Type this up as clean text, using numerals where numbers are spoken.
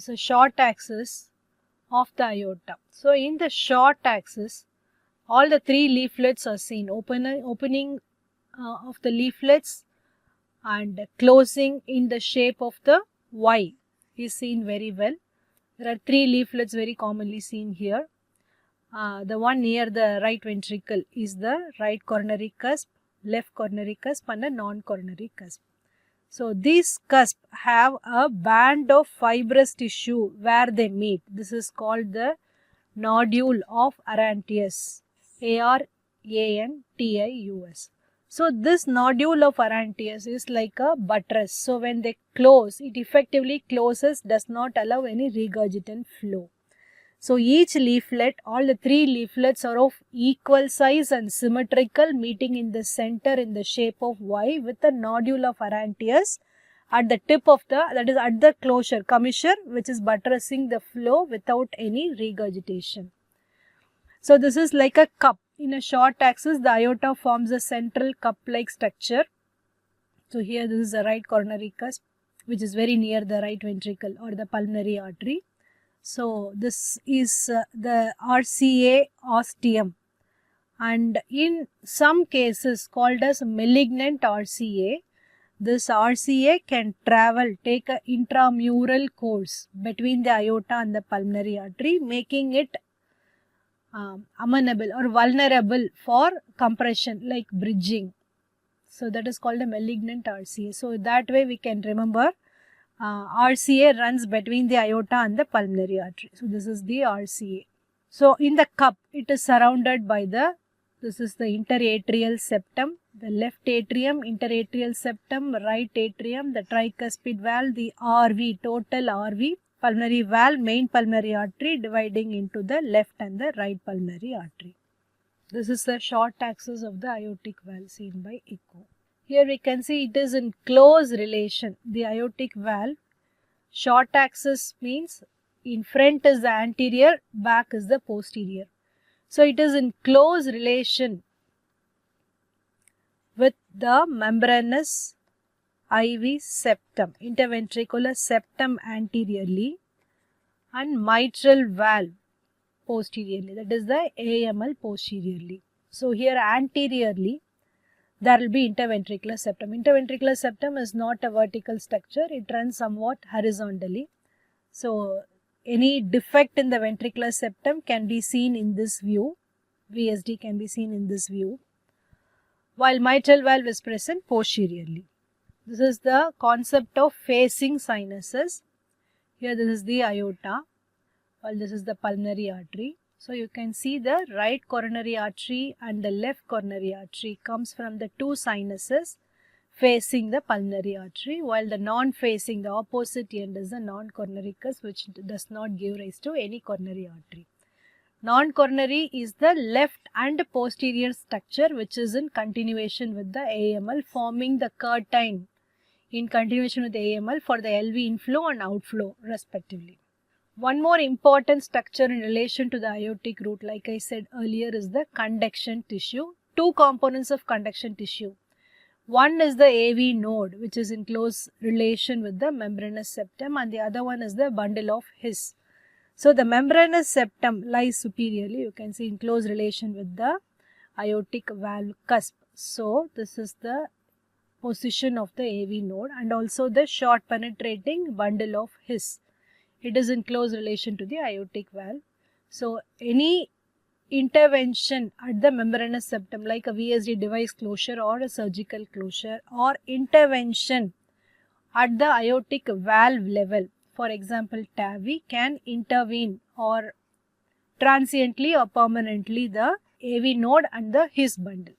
is a short axis of the aorta. So in the short axis, all the three leaflets are seen, opening of the leaflets and closing in the shape of the Y is seen very well. There are three leaflets very commonly seen here. The one near the right ventricle is the right coronary cusp, left coronary cusp and a non-coronary cusp. So these cusp have a band of fibrous tissue where they meet. This is called the nodule of Arantius, Arantius. So this nodule of Arantius is like a buttress. So when they close, it effectively closes, does not allow any regurgitant flow. So each leaflet, all the three leaflets are of equal size and symmetrical, meeting in the center in the shape of Y with a nodule of Arantius at the tip of the, that is at the closure, commissure, which is buttressing the flow without any regurgitation. So this is like a cup. In a short axis, the aorta forms a central cup-like structure. So here this is the right coronary cusp, which is very near the right ventricle or the pulmonary artery. So this is the RCA ostium, and in some cases called as malignant RCA, this RCA can take an intramural course between the aorta and the pulmonary artery, making it amenable or vulnerable for compression like bridging. So that is called a malignant RCA. So that way we can remember RCA runs between the aorta and the pulmonary artery. So this is the RCA. So in the cup, it is surrounded by this is the interatrial septum, the left atrium, interatrial septum, right atrium, the tricuspid valve, the RV, total RV, pulmonary valve, main pulmonary artery dividing into the left and the right pulmonary artery. This is the short axis of the aortic valve seen by echo. Here we can see it is in close relation. The aortic valve, short axis means in front is the anterior, back is the posterior. So it is in close relation with the membranous IV septum, interventricular septum anteriorly and mitral valve posteriorly, that is the AML posteriorly. So here anteriorly there will be interventricular septum. Interventricular septum is not a vertical structure, it runs somewhat horizontally. So any defect in the ventricular septum can be seen in this view, VSD can be seen in this view, while mitral valve is present posteriorly. This is the concept of facing sinuses. Here this is the aorta, while this is the pulmonary artery. So you can see the right coronary artery and the left coronary artery comes from the two sinuses facing the pulmonary artery, while the non-facing, the opposite end is the non-coronary cusp, which does not give rise to any coronary artery. Non-coronary is the left and posterior structure which is in continuation with the AML, forming the curtain in continuation with the AML for the LV inflow and outflow respectively. One more important structure in relation to the aortic root, like I said earlier, is the conduction tissue. Two components of conduction tissue. One is the AV node, which is in close relation with the membranous septum, and the other one is the bundle of His. So the membranous septum lies superiorly, you can see in close relation with the aortic valve cusp. So this is the position of the AV node, and also the short penetrating bundle of His. It is in close relation to the aortic valve. So any intervention at the membranous septum like a VSD device closure or a surgical closure, or intervention at the aortic valve level, for example TAVI, can intervene or transiently or permanently the AV node and the His bundle.